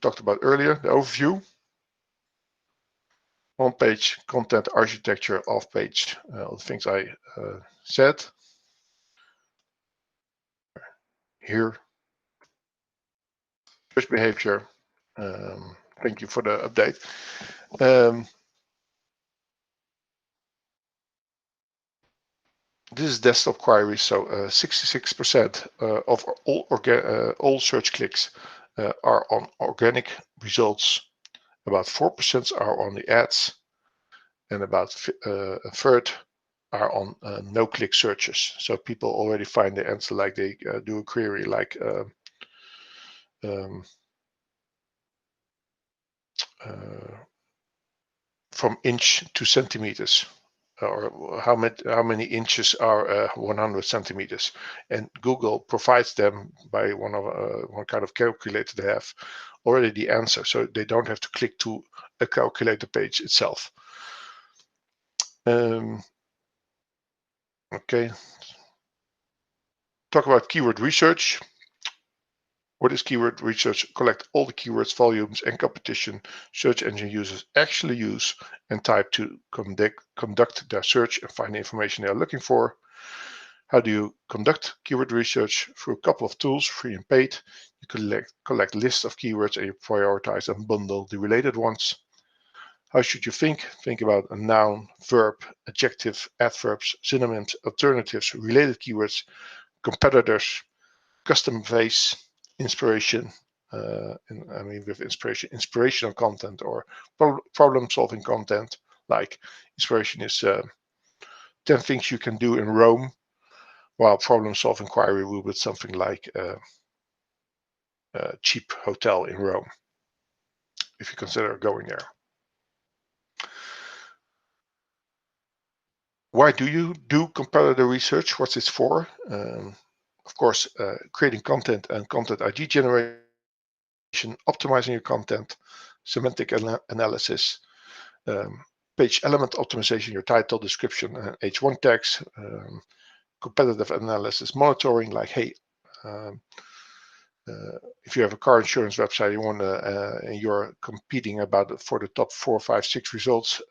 talked about earlier, the overview. On page, content, architecture, off page, all the things I said. Here, search behavior. Thank you for the update. This is desktop queries, so 66% of all search clicks are on organic results. About 4% are on the ads, and about a third are on no-click searches. So people already find the answer, like they do a query like from inch to centimeters, or how many inches are 100 centimeters, and Google provides them by one kind of calculator they have already the answer, so they don't have to click to a calculator page itself. Okay, talk about keyword research. What is keyword research? Collect all the keywords, volumes, and competition search engine users actually use and type to conduct their search and find the information they are looking for. How do you conduct keyword research? Through a couple of tools, free and paid. You collect lists of keywords and you prioritize and bundle the related ones. How should you think? Think about a noun, verb, adjective, adverbs, synonyms, alternatives, related keywords, competitors, custom phase, inspiration, with inspirational content or problem-solving content. Like inspiration is 10 things you can do in Rome, while problem-solving query will be something like a cheap hotel in Rome, if you consider going there. Why do you do competitor research? What's it for? Of course, creating content and content ID generation, optimizing your content, semantic analysis, page element optimization, your title, description, and H1 tags, competitive analysis, monitoring, like, hey, if you have a car insurance website, you want to, and you're competing for the top 4, 5, 6 results,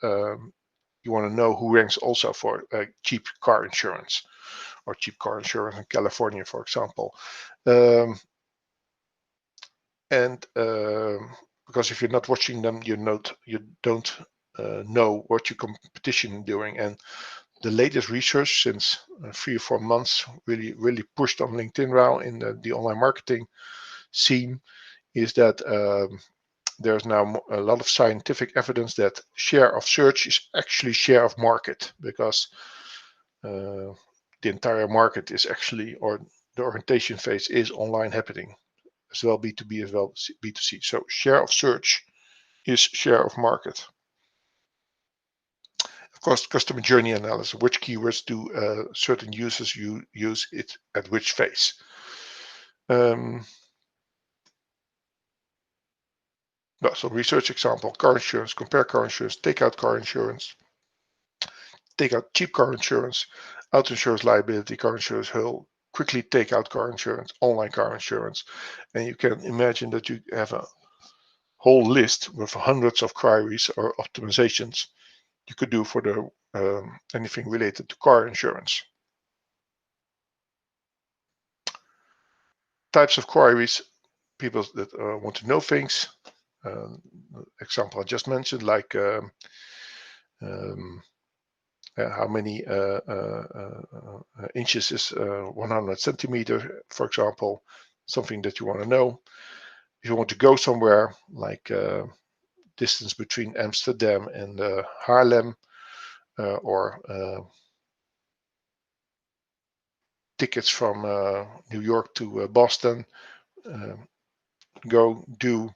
you want to know who ranks also for cheap car insurance, or cheap car insurance in California, for example. Because if you're not watching them, you don't know what your competition is doing. And the latest research since 3 or 4 months, really pushed on LinkedIn now in the online marketing scene, is that there's now a lot of scientific evidence that share of search is actually share of market, because the entire market is actually, or the orientation phase is online happening, as well B2B as well B2C. So share of search is share of market. Of course, customer journey analysis, which keywords do certain users use it at which phase. So research example, car insurance, compare car insurance, take out car insurance, take out cheap car insurance, auto insurance liability, car insurance hull, quickly take out car insurance, online car insurance. And you can imagine that you have a whole list with hundreds of queries or optimizations you could do for the anything related to car insurance. Types of queries, people that want to know things. Example I just mentioned, like how many inches is 100 centimeter, for example, something that you want to know. If you want to go somewhere, like distance between Amsterdam and Haarlem, or tickets from New York to Boston, go do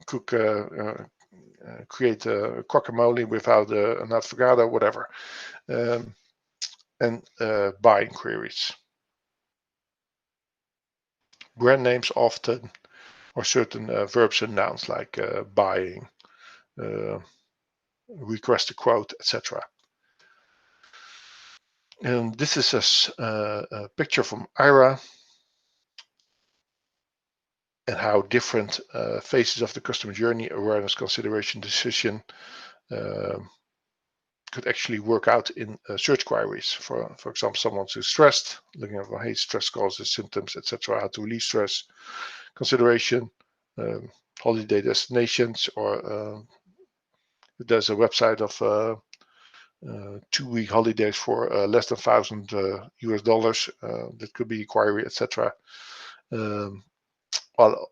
cook create a guacamole without an avocado, whatever, and buying queries. Brand names often, or certain verbs and nouns like buying, request a quote, etc. And this is a picture from Ira. and how different phases of the customer journey, awareness, consideration, decision could actually work out in search queries. For example, someone who's stressed, looking at, well, hey, stress causes symptoms, etc., how to relieve stress, consideration, holiday destinations, or there's a website of 2-week holidays for less than $1,000 US. That could be a query, etc. Well,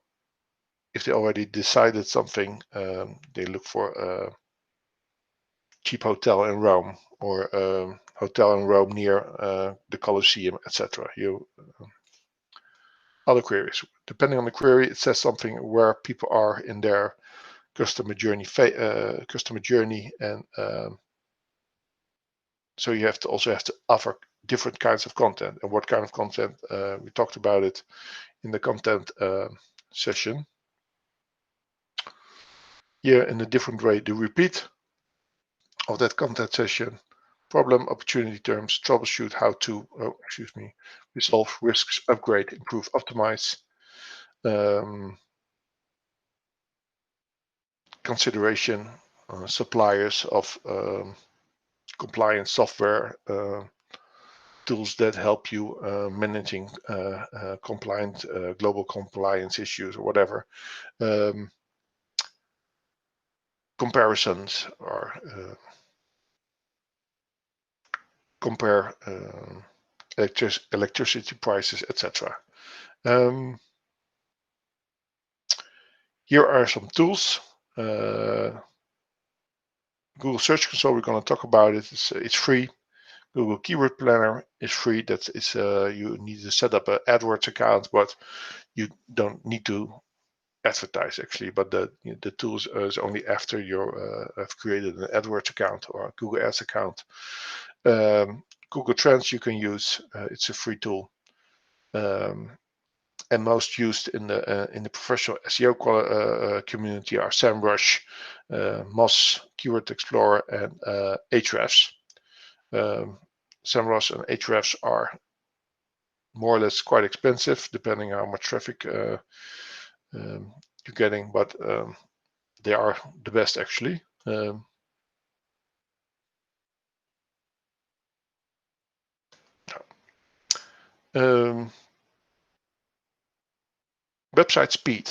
if they already decided something, they look for a cheap hotel in Rome, or hotel in Rome near the Colosseum, etc. Other queries. Depending on the query, it says something where people are in their customer journey, and so you also have to offer different kinds of content. And what kind of content? We talked about it in the content session. Here, in a different way, the repeat of that content session: problem, opportunity terms, troubleshoot, how to, resolve risks, upgrade, improve, optimize, consideration, suppliers of compliance software, tools that help you managing compliant global compliance issues or whatever. Comparisons, or compare electricity prices, etc. Here are some tools. Google Search Console, we're going to talk about it. It's free. Google Keyword Planner is free. That is, you need to set up an AdWords account, but you don't need to advertise actually. But the tool is only after you have created an AdWords account or a Google Ads account. Google Trends you can use. It's a free tool. And most used in the professional SEO community are SEMrush, Moz, Keyword Explorer, and Ahrefs. SEMrush and Ahrefs are more or less quite expensive, depending on how much traffic you're getting, but they are the best actually. Website speed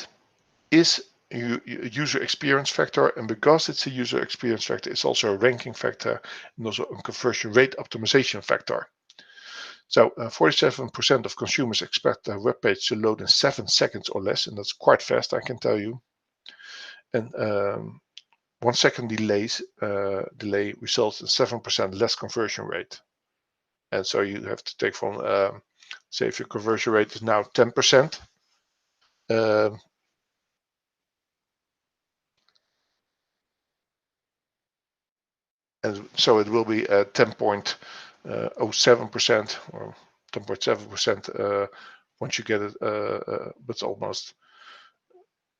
is a user experience factor, and because it's a user experience factor, it's also a ranking factor and also a conversion rate optimization factor. So 47% of consumers expect their web page to load in 7 seconds or less, and that's quite fast, I can tell you. And 1 second delay results in 7% less conversion rate. And so you have to take from, say, if your conversion rate is now 10%, and so it will be 10.07% or 10.7% once you get it, but it's almost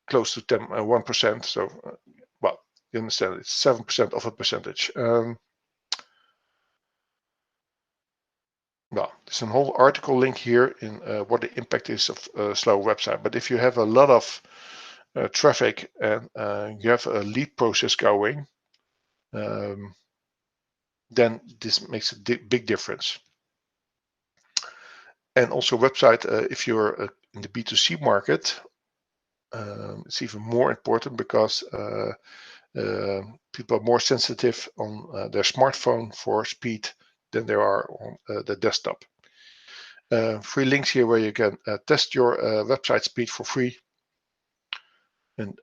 close to 1%. So, well, you understand, it's 7% of a percentage. Well, there's a whole article link here in what the impact is of a slow website. But if you have a lot of traffic and you have a lead process going, then this makes a big difference. And also website, if you're in the B2C market, it's even more important because people are more sensitive on their smartphone for speed than they are on the desktop. Free links here where you can test your website speed for free. And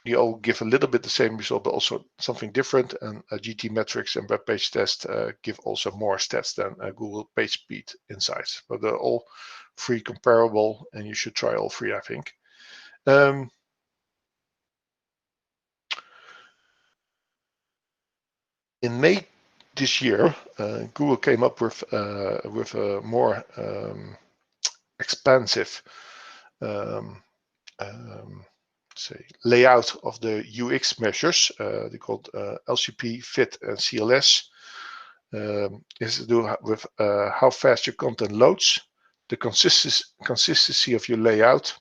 you all give a little bit the same result, but also something different. And GT metrics and web page test give also more stats than Google Page Speed Insights. But they're all free, comparable, and you should try all three, I think. In May this year, Google came up with a more expansive say layout of the UX measures. They called LCP, FIT, and CLS. This is to do with how fast your content loads, the consistency of your layout,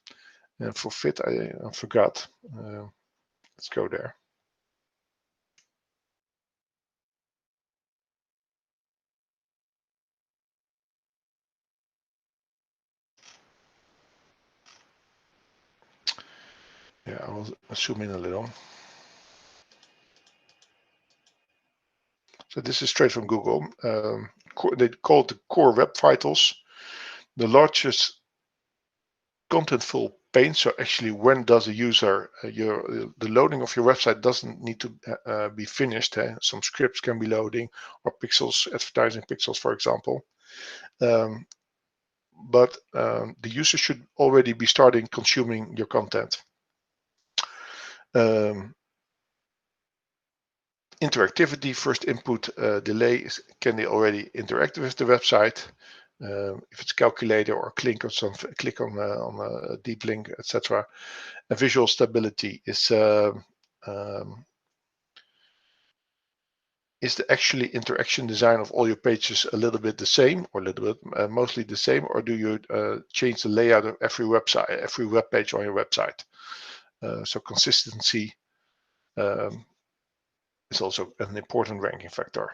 And for fit, I forgot. Let's go there. Yeah, I will zoom in a little. So this is straight from Google. They call it the core web vitals. The largest contentful pane. So actually, when does a user, the loading of your website doesn't need to be finished. Some scripts can be loading, or pixels, advertising pixels, for example. But the user should already be starting consuming your content. Interactivity, first input delay is, can they already interact with the website? If it's calculator or click on a deep link, etc. And visual stability is the actually interaction design of all your pages a little bit the same, or a little bit mostly the same, or do you change the layout of every website, every web page on your website? So consistency is also an important ranking factor.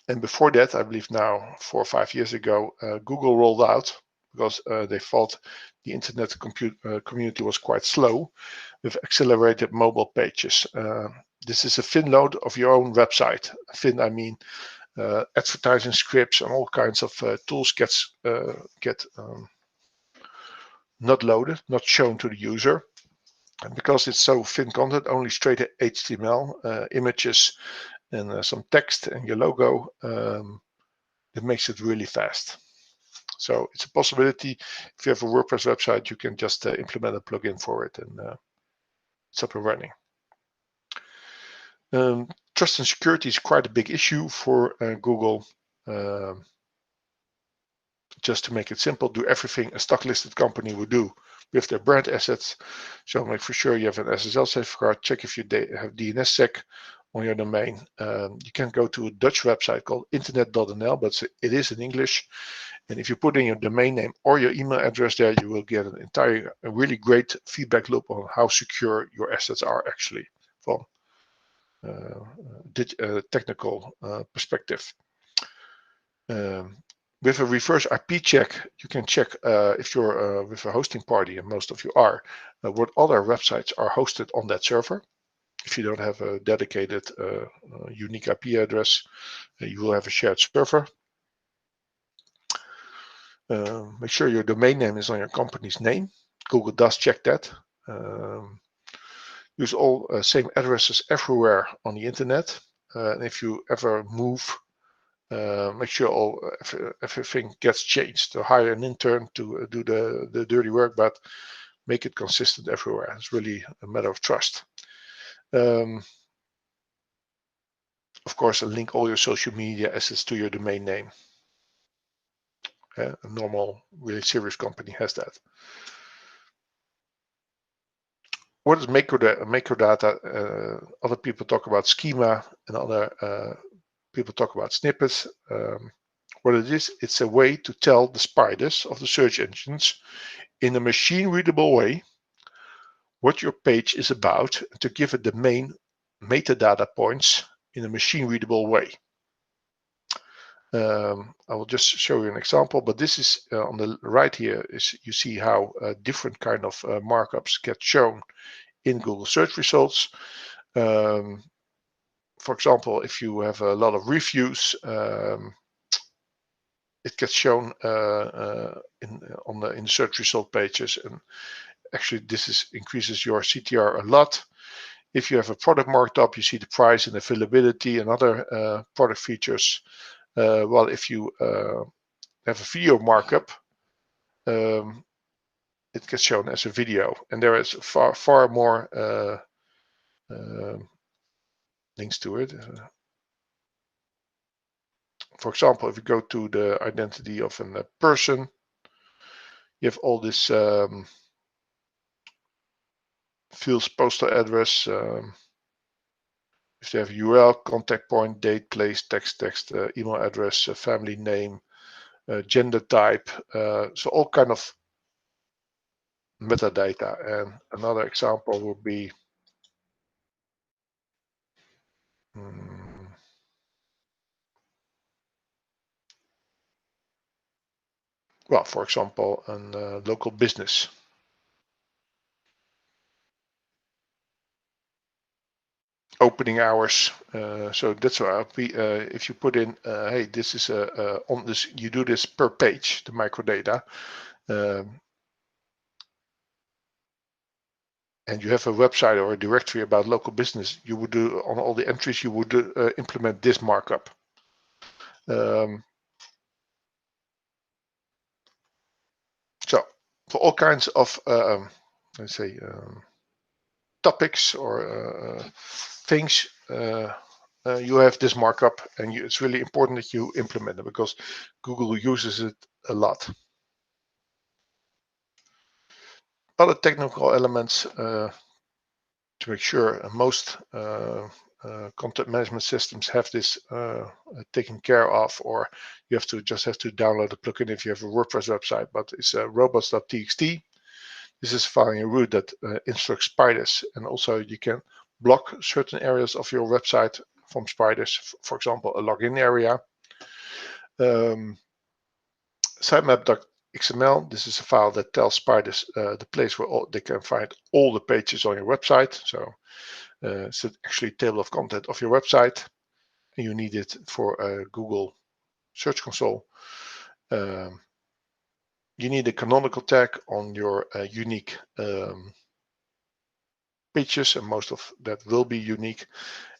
And before that, I believe now 4 or 5 years ago, Google rolled out, because they thought the internet community was quite slow, with accelerated mobile pages. This is a thin load of your own website. Thin, I mean advertising scripts and all kinds of tools get not loaded, not shown to the user. And because it's so thin content, only straight HTML, images, and some text and your logo, it makes it really fast. So it's a possibility. If you have a WordPress website, you can just implement a plugin for it, and it's up and running. Trust and security is quite a big issue for Google. Just to make it simple, do everything a stock listed company would do with their brand assets. So make for sure you have an SSL safeguard. Check if you have DNSSEC on your domain. You can go to a Dutch website called internet.nl, but it is in English. And if you put in your domain name or your email address there, you will get a really great feedback loop on how secure your assets are actually from technical perspective. With a reverse IP check, you can check if you're with a hosting party, and most of you are, what other websites are hosted on that server. If you don't have a dedicated unique IP address, you will have a shared server. Make sure your domain name is on your company's name. Google does check that. Use all same addresses everywhere on the internet. And if you ever move, make sure everything gets changed. So hire an intern to do the dirty work, but make it consistent everywhere. It's really a matter of trust. Of course, link all your social media assets to your domain name. A normal, really serious company has that. What is macrodata? Other people talk about schema, and other people talk about snippets. What it is, it's a way to tell the spiders of the search engines in a machine-readable way what your page is about, to give it the main metadata points in a machine-readable way. I will just show you an example, but this is on the right here. Is you see how different kind of markups get shown in Google search results. For example, if you have a lot of reviews, it gets shown in the search result pages, and actually this increases your CTR a lot. If you have a product marked up, you see the price and availability and other product features. Well, if you have a video markup, it gets shown as a video, and there is far more links to it. For example, if you go to the identity of a person, you have all this fields, postal address, if they have URL, contact point, date, place, text, email address, family name, gender type, so all kind of metadata. And another example would be well, for example, a local business. Opening hours. So that's why if you put in, hey, this is on this, you do this per page, the microdata, and you have a website or a directory about local business, you would do on all the entries, you would implement this markup. So for all kinds of, let's say, topics or things, you have this markup, and it's really important that you implement it because Google uses it a lot. Other technical elements to make sure most content management systems have this taken care of, or you just have to download a plugin if you have a WordPress website, but it's robots.txt. This is a file in root that instructs spiders, and also you can block certain areas of your website from spiders, for example, a login area. Sitemap.xml, this is a file that tells spiders the place where they can find all the pages on your website. So it's actually a table of content of your website, and you need it for Google Search Console. You need a canonical tag on your unique pages, and most of that will be unique.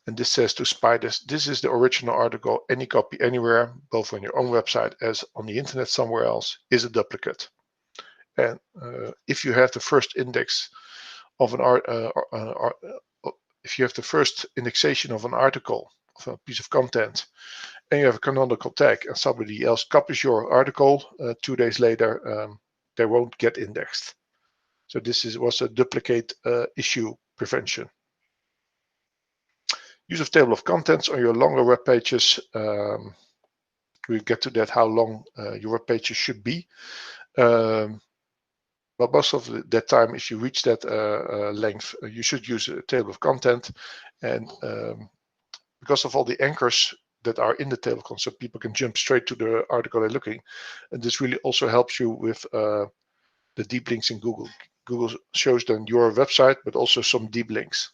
And this says to spiders, this is the original article. Any copy anywhere, both on your own website as on the internet somewhere else, is a duplicate. And if you have the first index of an if you have the first indexation of an article, of a piece of content, and you have a canonical tag, and somebody else copies your article 2 days later, they won't get indexed. So this was a duplicate issue prevention. Use of table of contents on your longer web pages. We'll get to that, how long your web pages should be. But most of that time, if you reach that length, you should use a table of content. And because of all the anchors that are in the table of content, so people can jump straight to the article they're looking. And this really also helps you with the deep links in Google. Google shows them your website, but also some deep links.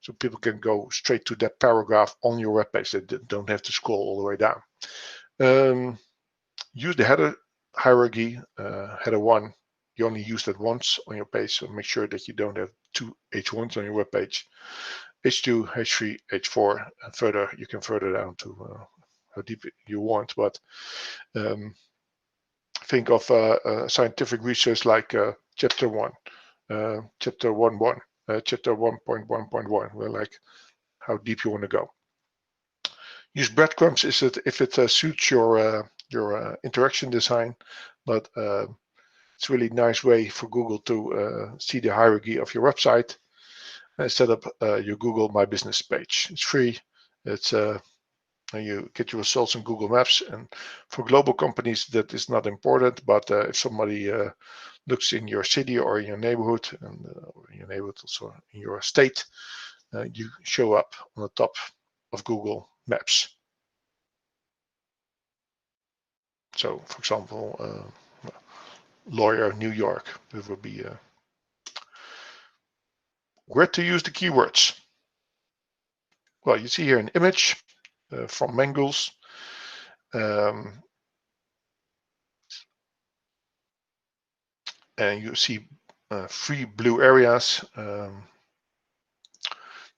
So people can go straight to that paragraph on your webpage. They don't have to scroll all the way down. Use the header hierarchy, header 1. You only use that once on your page, so make sure that you don't have two H1s on your webpage. H2, H3, H4, and further, you can further down to how deep you want, but think of scientific research like chapter 1, chapter 1.1, chapter 1.1.1, well, like how deep you want to go. Use breadcrumbs if it suits your interaction design, but it's a really nice way for Google to see the hierarchy of your website and set up your Google My Business page. It's free. It's you get your results on Google Maps, and for global companies that is not important, but if somebody looks in your city or in your neighborhood, and in your neighborhood also in your state, you show up on the top of Google Maps. So, for example, lawyer, New York, it would be where to use the keywords. Well, you see here an image from Mangles. And you see 3 blue areas.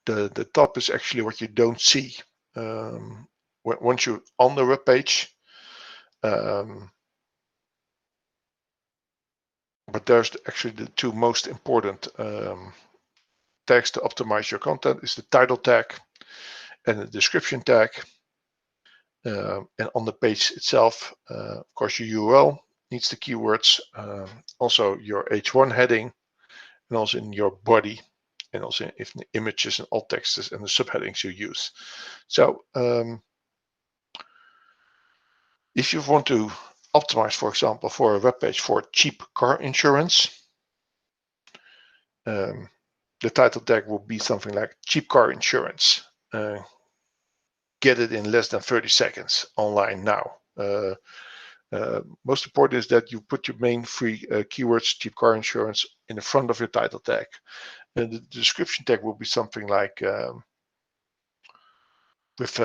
The top is actually what you don't see once you're on the web page. But there's actually the 2 most important tags to optimize your content is the title tag and the description tag. And on the page itself, of course, your URL needs the keywords, also your H1 heading, and also in your body, and also if the images and alt texts and the subheadings you use. So if you want to optimize, for example, for a web page for cheap car insurance, the title tag will be something like cheap car insurance. Get it in less than 30 seconds online now. Most important is that you put your main three keywords, cheap car insurance, in the front of your title tag. And the description tag will be something like with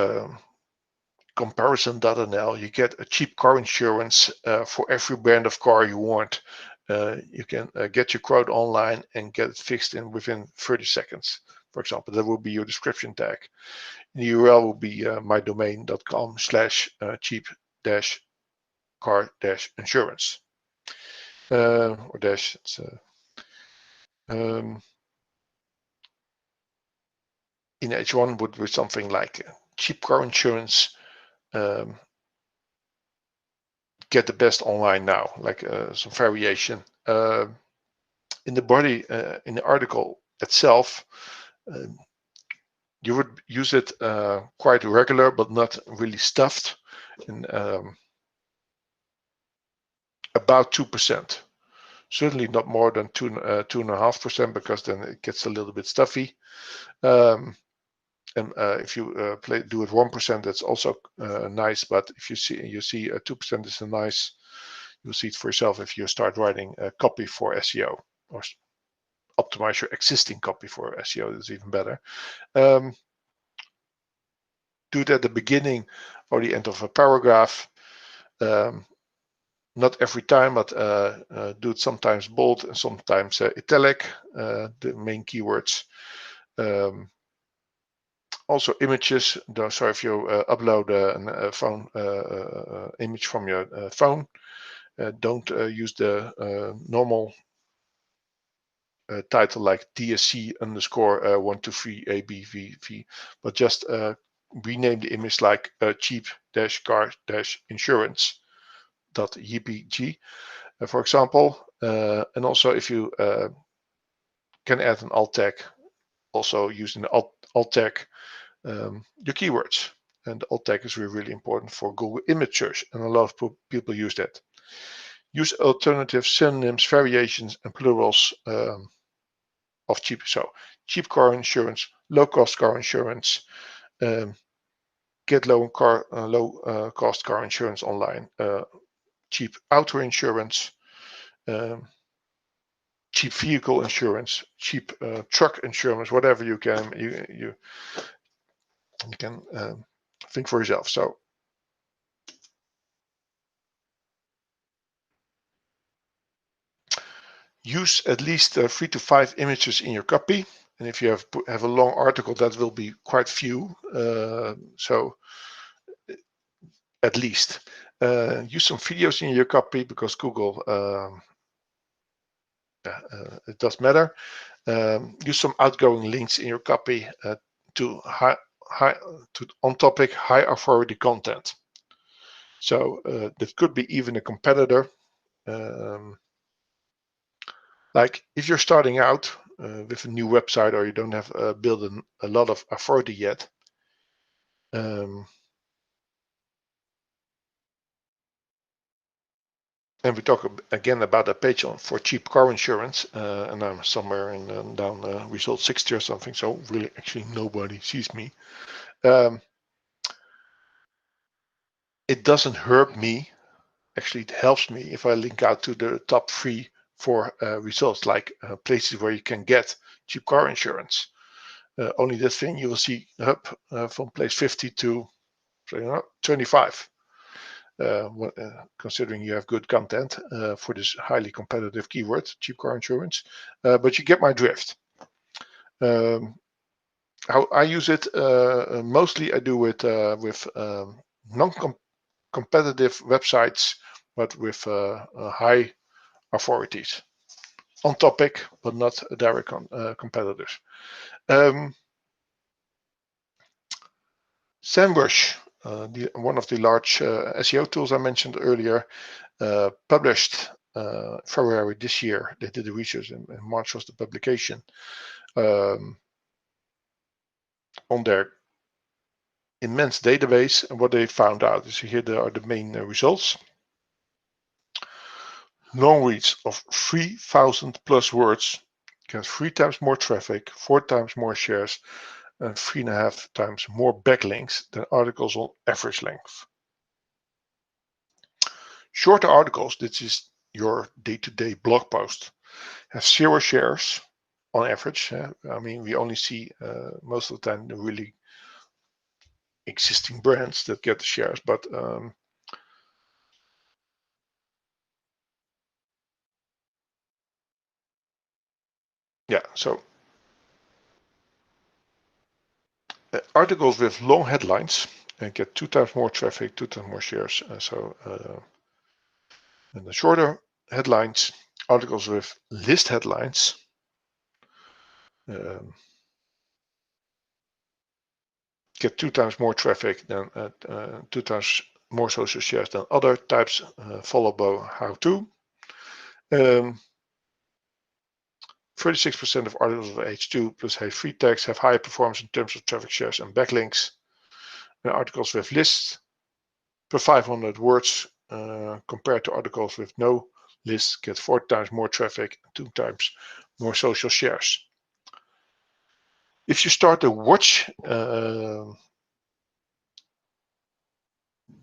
comparison.nl, you get a cheap car insurance for every brand of car you want. You can get your quote online and get it fixed within 30 seconds. For example, that will be your description tag. And the URL will be mydomain.com/cheap-car-insurance. Or dash, in H1 would be something like cheap car insurance, get the best online now, like some variation. In the body, in the article itself, you would use it quite regular, but not really stuffed, in about 2%. Certainly not more than 2.5%, because then it gets a little bit stuffy. And if you do it 1%, that's also nice. But if you see 2% is a nice. You'll see it for yourself if you start writing a copy for SEO, or optimize your existing copy for SEO. That's even better. Do it at the beginning or the end of a paragraph. Not every time, but do it sometimes bold and sometimes italic, the main keywords. Also images. So if you upload a phone image from your phone, don't use the normal title like DSC_123ABVV, but just rename the image like cheap-car-insurance.jpg, for example. And also, if you can add an alt tag, also using the alt tag your keywords. And the alt tag is really important for Google image search, and a lot of people use that. Use alternative synonyms, variations, and plurals of cheap. So cheap car insurance, low cost car insurance, get low cost car insurance online, cheap auto insurance, cheap vehicle insurance, cheap truck insurance, whatever you can think for yourself. So use at least 3 to 5 images in your copy. And if you have a long article, that will be quite few. So at least use some videos in your copy, because Google, it does matter. Use some outgoing links in your copy to on topic, high authority content. So that could be even a competitor. Like if you're starting out with a new website, or you don't have built a lot of authority yet, and we talk again about a page for cheap car insurance, and I'm somewhere in down result 60 or something, so really actually nobody sees me. It doesn't hurt me, actually it helps me if I link out to the top 3, 4 results, like places where you can get cheap car insurance. Only this thing you will see up from place 50 to 25. Considering you have good content for this highly competitive keyword, cheap car insurance. But you get my drift. How I use it, mostly I do it with non-competitive websites, but with high authorities. On topic, but not direct competitors. SEMrush, one of the large SEO tools I mentioned earlier, published February this year. They did the research, and March was the publication, on their immense database. And what they found out is, here are the main results. Long reads of 3,000 plus words get 3 times more traffic, 4 times more shares, and 3.5 times more backlinks than articles on average length. Shorter articles, this is your day-to-day blog post, have 0 shares on average. I mean, we only see most of the time the really existing brands that get the shares, but yeah, so articles with long headlines get 2 times more traffic, 2 times more shares. And the shorter headlines, articles with list headlines, get 2 times more traffic than 2 times more social shares than other types, followed by how-to. 36% of articles of H2 plus H3 tags have higher performance in terms of traffic shares and backlinks. And articles with lists per 500 words compared to articles with no lists get 4 times more traffic and 2 times more social shares. If you start to watch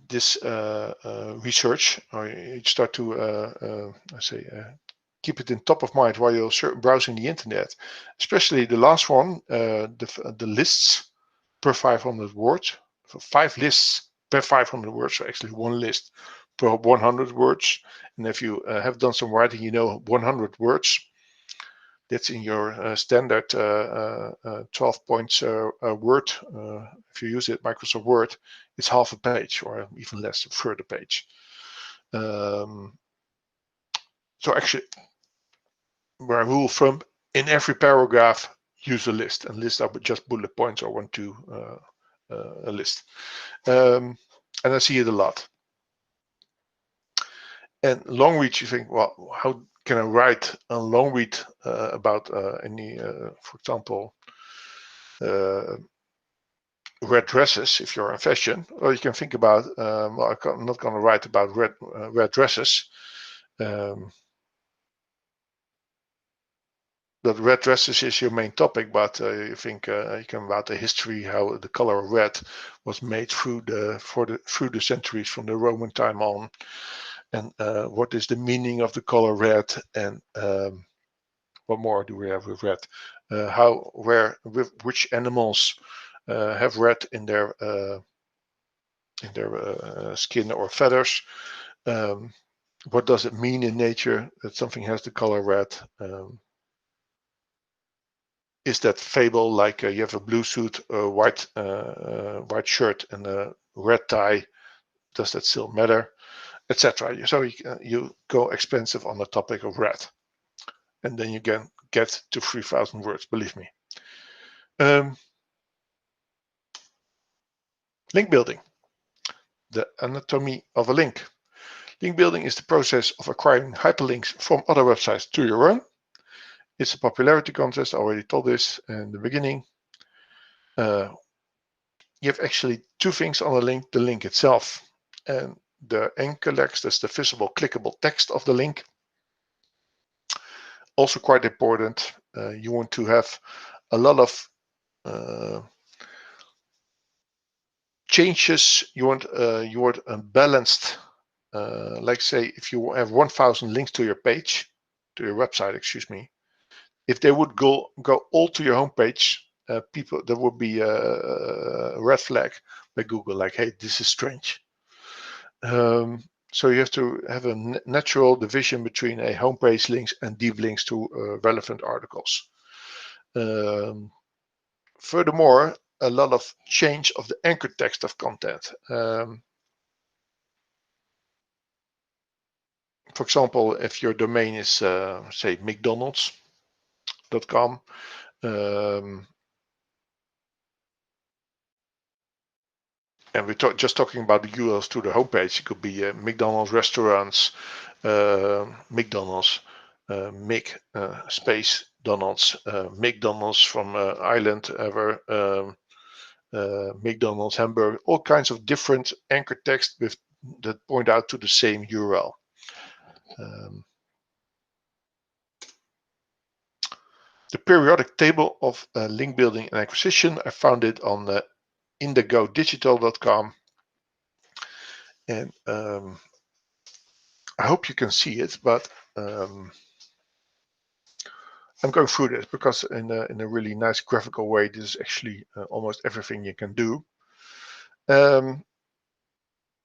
this research, or you start to keep it in top of mind while you're browsing the internet, especially the last one, the lists per 500 words, 5 lists per 500 words, so actually 1 list per 100 words. And if you have done some writing, you know 100 words. That's in your standard 12 points Word. If you use it, Microsoft Word, it's half a page or even less, a third a page. So actually, my rule of thumb, in every paragraph, use a list. And lists are just bullet points or 1, 2, a list. And I see it a lot. And long read, you think, well, how can I write a long read about any, for example, red dresses if you're in fashion? Or you can think about, well, I'm not going to write about red dresses. That red dresses is your main topic, but you think you can about the history, how the color of red was made through the centuries from the Roman time on, and what is the meaning of the color red, and what more do we have with red? Which animals have red in their skin or feathers? What does it mean in nature that something has the color red? Is that fable like you have a blue suit, a white shirt, and a red tie? Does that still matter, etc.? So you go expensive on the topic of red, and then you can get to 3,000 words. Believe me. Link building, the anatomy of a link. Link building is the process of acquiring hyperlinks from other websites to your own. It's a popularity contest. I already told this in the beginning. You have actually 2 things on the link itself, and the anchor text, that's the visible clickable text of the link. Also quite important, you want to have a lot of changes. You want a balanced, like say if you have 1,000 links to your page, to your website, excuse me, if they would go all to your homepage, people, there would be a red flag by Google, like, hey, this is strange. So you have to have a natural division between a homepage links and deep links to relevant articles. Furthermore, a lot of change of the anchor text of content. For example, if your domain is say mcdonalds.com, and we're just talking about the URLs to the homepage. It could be McDonald's restaurants, McDonald's, Mick space Donald's, McDonald's from Ireland ever, McDonald's Hamburg, all kinds of different anchor text that point out to the same URL. the periodic table of link building and acquisition. I found it on indigodigital.com, and I hope you can see it, but I'm going through this because in a really nice graphical way, this is actually almost everything you can do. In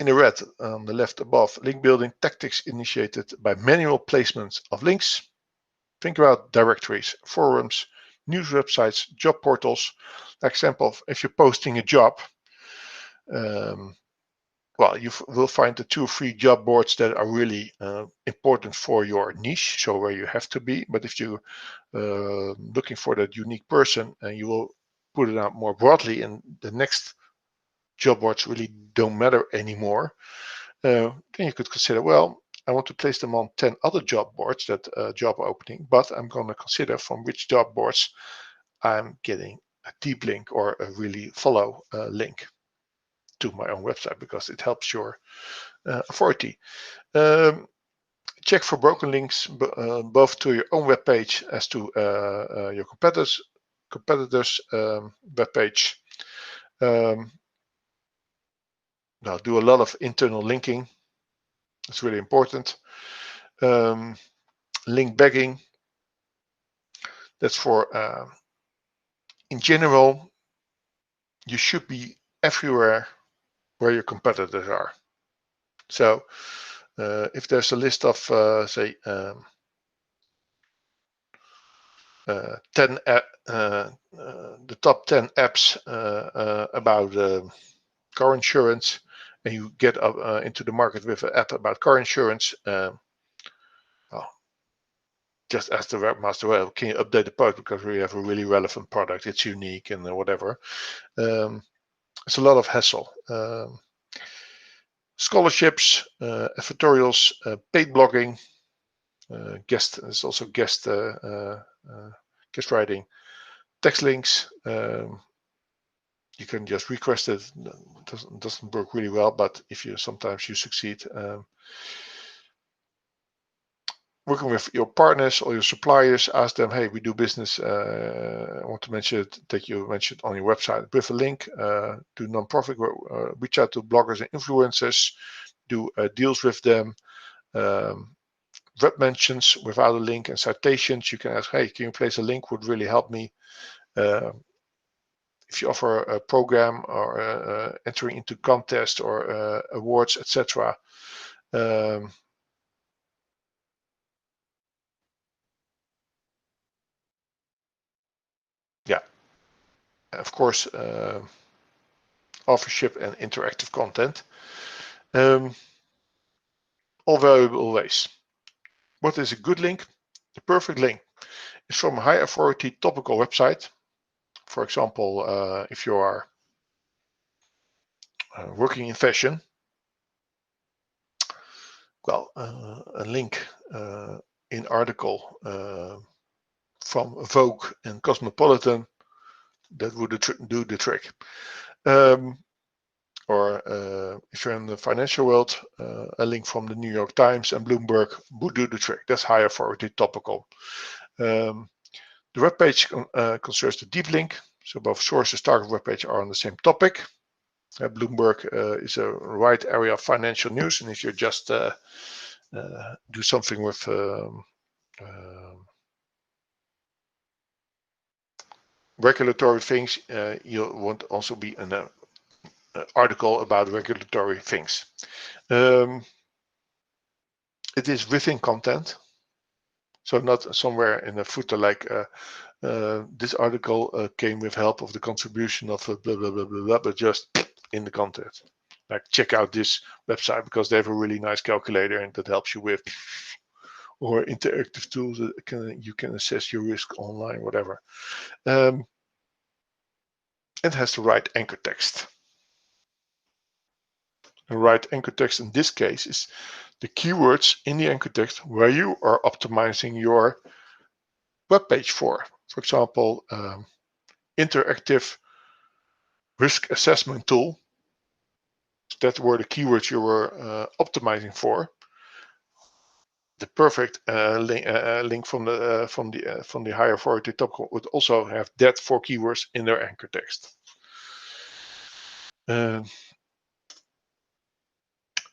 the red on the left above, link building tactics initiated by manual placement of links. Think about directories, forums, news websites, job portals. Example, if you're posting a job, well, you will find the 2 or 3 job boards that are really important for your niche, so where you have to be. But if you're looking for that unique person, and you will put it out more broadly, and the next job boards really don't matter anymore, then you could consider, well, I want to place them on 10 other job boards that job opening, but I'm going to consider from which job boards I'm getting a deep link or a really follow link to my own website, because it helps your authority. Check for broken links both to your own web page as to your competitors' web page. Now, do a lot of internal linking. It's really important. Link bagging. That's for, in general, you should be everywhere where your competitors are. So if there's a list of, say, 10 the top 10 apps about car insurance, and you get up into the market with an app about car insurance, well, just ask the webmaster, well, can you update the post because we have a really relevant product, it's unique and whatever. It's a lot of hassle. Scholarships, editorials, paid blogging, there's also guest writing, text links. You can just request it. Doesn't work really well, but if you sometimes you succeed. Working with your partners or your suppliers, ask them, hey, we do business. I want to mention it, that you mentioned on your website with a link. Do non-profit, reach out to bloggers and influencers, do deals with them. Web mentions without a link and citations. You can ask, hey, can you place a link? Would really help me. If you offer a program or entering into contests or awards, etc. Yeah, of course, authorship and interactive content. All valuable ways. What is a good link? The perfect link is from a high authority topical website. For example, if you are working in fashion, well, a link in article from Vogue and Cosmopolitan, that would do the trick. Or if you're in the financial world, a link from the New York Times and Bloomberg would do the trick. That's high authority topical. The web page concerns the deep link, so both sources target web page are on the same topic. Bloomberg is a wide area of financial news, and if you just do something with regulatory things, you won't also be an article about regulatory things. It is within content, so not somewhere in a footer like this article came with help of the contribution of blah blah blah blah blah, but just in the content. Like, check out this website because they have a really nice calculator and that helps you with, or interactive tools that you can assess your risk online, whatever. It has the right anchor text. The right anchor text in this case is the keywords in the anchor text where you are optimizing your web page for. For example, interactive risk assessment tool. That were the keywords you were optimizing for. the perfect link from the higher authority top would also have that 4 keywords in their anchor text.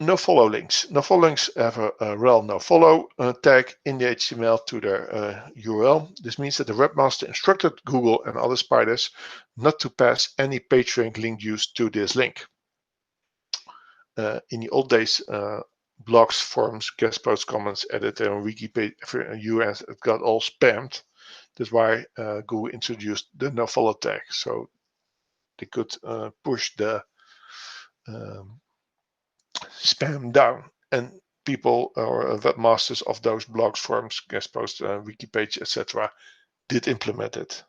No follow links. No follow links have a rel no follow tag in the HTML to their URL. This means that the webmaster instructed Google and other spiders not to pass any PageRank link used to this link. In the old days, blogs, forums, guest posts, comments, editor, and wiki page, US, it got all spammed. That's why Google introduced the no follow tag, so they could push the spam down, and people or webmasters of those blogs, forums, guest posts, wiki page, etc., did implement it.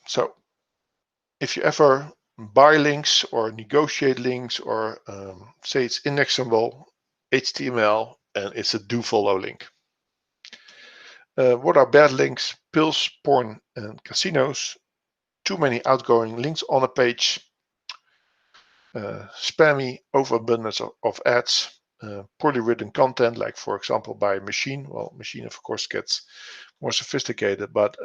So if you ever buy links or negotiate links or say it's indexable HTML and it's a do follow link. What are bad links? Pills, porn, and casinos. Too many outgoing links on a page. Spammy overabundance of ads. Poorly written content, like for example by machine. Well, machine of course gets more sophisticated, but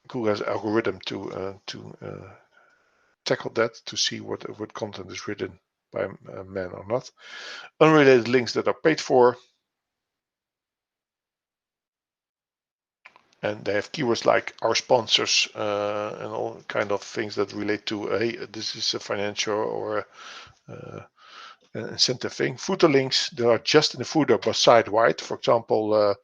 Google has an algorithm to tackle that, to see what content is written by a man or not. Unrelated links that are paid for, and they have keywords like our sponsors and all kind of things that relate to hey, this is a financial or an incentive thing. Footer links that are just in the footer but site wide. For example,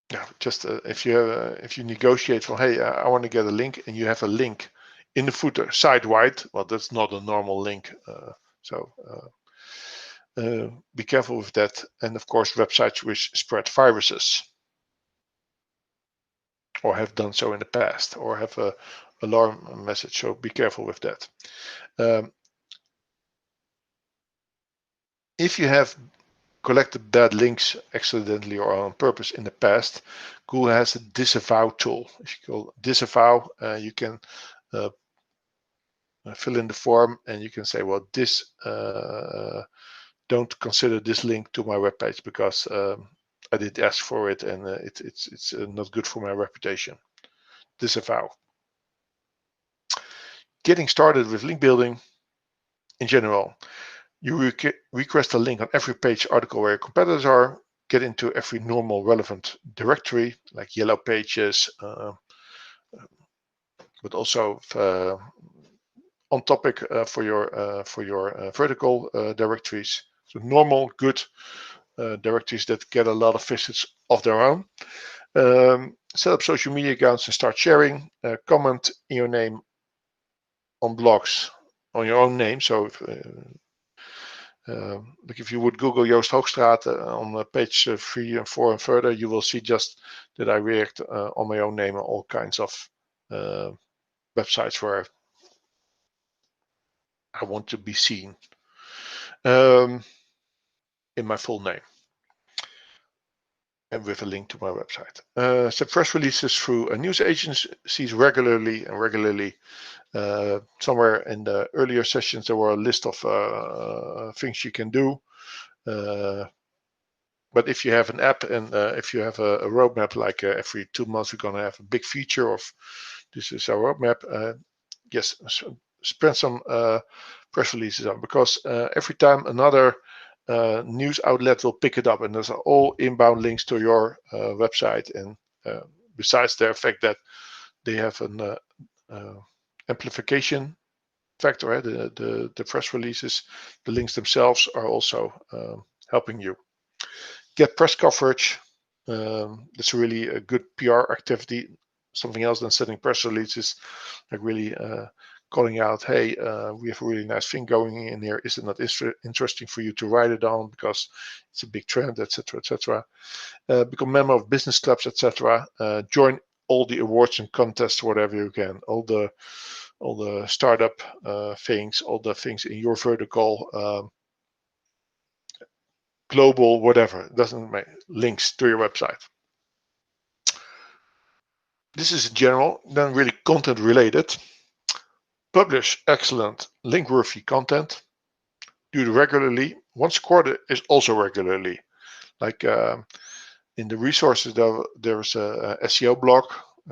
yeah, just if you negotiate from hey, I want to get a link, and you have a link in the footer site wide, well, that's not a normal link. So be careful with that. And of course, websites which spread viruses or have done so in the past or have a alarm message. So be careful with that. If you have collected bad links accidentally or on purpose in the past, Google has a disavow tool. If you call disavow, you can fill in the form and you can say, well, this don't consider this link to my webpage because I did ask for it and it's not good for my reputation. Disavow. Getting started with link building in general. You request a link on every page article where your competitors are. Get into every normal relevant directory like yellow pages, but also on topic for your vertical directories. So normal, good directories that get a lot of visits of their own. Set up social media accounts and start sharing. Comment in your name on blogs on your own name. So like if you would Google Joost Hoogstraat on page 3 and 4 and further, you will see just that I react on my own name on all kinds of websites where I want to be seen in my full name and with a link to my website. Set press releases through news agencies regularly. Somewhere in the earlier sessions, there were a list of things you can do. But if you have an app and if you have a roadmap, like every 2 months we're going to have a big feature of this is our roadmap, yes, spread some press releases on, because every time another news outlet will pick it up, and those are all inbound links to your website. And besides the fact that they have an amplification factor, the press releases, the links themselves are also helping you. Get press coverage. That's really a good PR activity. Something else than sending press releases, like really calling out, hey, we have a really nice thing going in here. Is it not interesting for you to write it on because it's a big trend, etc., etc. Become member of business clubs, etc. Join all the awards and contests, whatever you can. All the startup things, all the things in your vertical. Global, whatever, it doesn't make links to your website. This is general, then really content related. Publish excellent link-worthy content. Do it regularly. Once a quarter is also regularly. Like in the resources, there's a SEO blog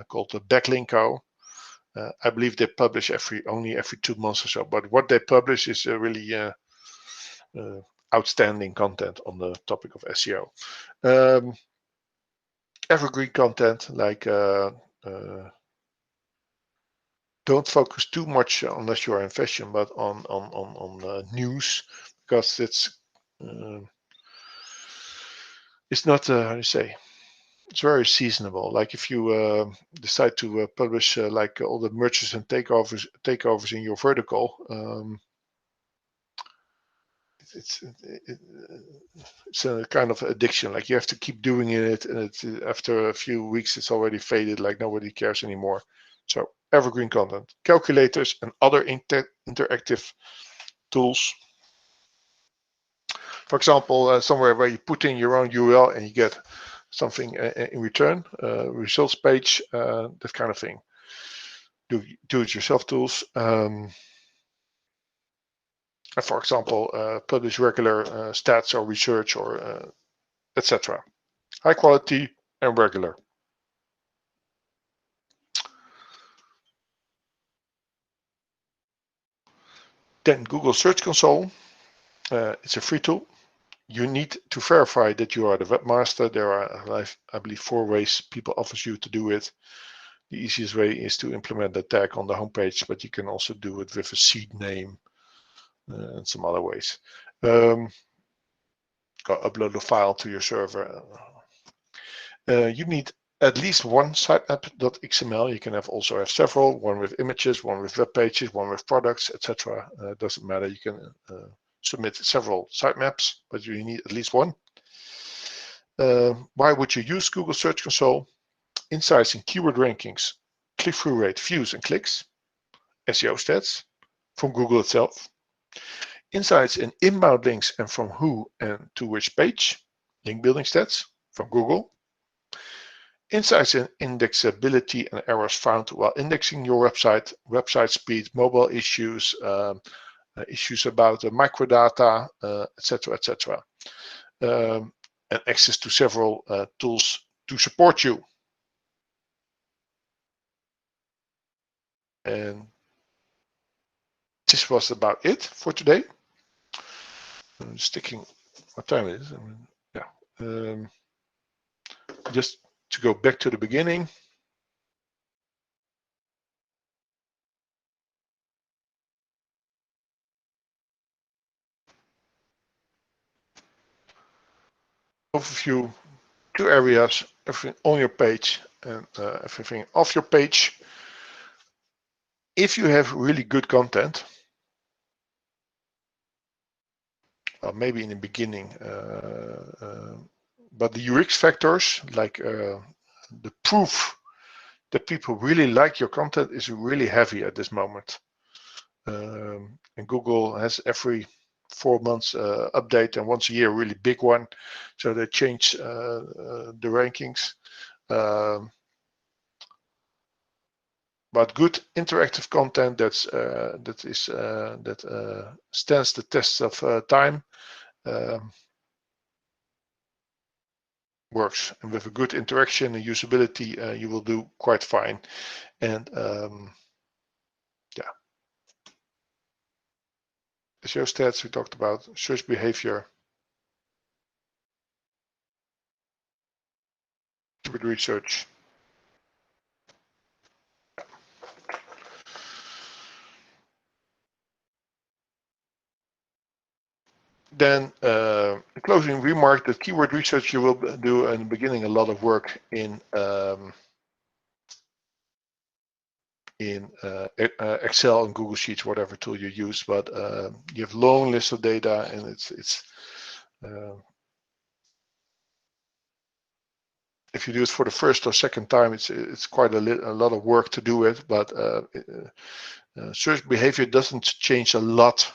called the Backlinko. I believe they publish only every 2 months or so. But what they publish is really outstanding content on the topic of SEO. Evergreen content, like don't focus too much unless you are in fashion, but on news, because it's not how do you say, it's very seasonable. Like if you decide to publish like all the mergers and takeovers in your vertical, it's a kind of addiction. Like you have to keep doing it, and after a few weeks it's already faded. Like nobody cares anymore. So evergreen content, calculators, and other interactive tools. For example, somewhere where you put in your own URL and you get something in return, results page, that kind of thing. Do-it-yourself tools. For example, publish regular stats or research or etc. High quality and regular. Then Google Search Console. It's a free tool. You need to verify that you are the webmaster. There are, I believe, 4 ways people offer you to do it. The easiest way is to implement the tag on the homepage, but you can also do it with a seed name and some other ways. Upload a file to your server. You need at least one sitemap.xml. You can also have several, one with images, one with web pages, one with products, etc. Doesn't matter. You can submit several sitemaps, but you need at least one. Why would you use Google Search Console? Insights in keyword rankings, click-through rate, views and clicks, SEO stats from Google itself. Insights in inbound links and from who and to which page, link building stats from Google. Insights in indexability and errors found while indexing your website speed, mobile issues, issues about microdata, etc., etc. And access to several tools to support you. And this was about it for today. I'm sticking what time it is. Just to go back to the beginning. Overview, 2 areas, everything on your page and everything off your page. If you have really good content, maybe in the beginning, but the UX factors, like the proof that people really like your content, is really heavy at this moment. And Google has every 4 months update, and once a year a really big one, so they change the rankings. But good interactive content that stands the test of time works, and with a good interaction and usability, you will do quite fine. And yeah, SEO stats we talked about, search behavior, keyword research. Then a closing remark, that keyword research you will do in the beginning a lot of work in Excel and Google Sheets, whatever tool you use, but you have long lists of data, and it's if you do it for the first or second time, it's quite a lot of work to do it, but search behavior doesn't change a lot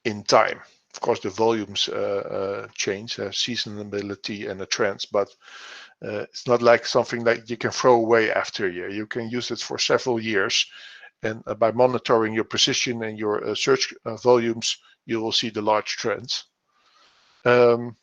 in time. of course, the volumes change, seasonality and the trends, but it's not like something that you can throw away after a year. You can use it for several years, and by monitoring your position and your search volumes, you will see the large trends. So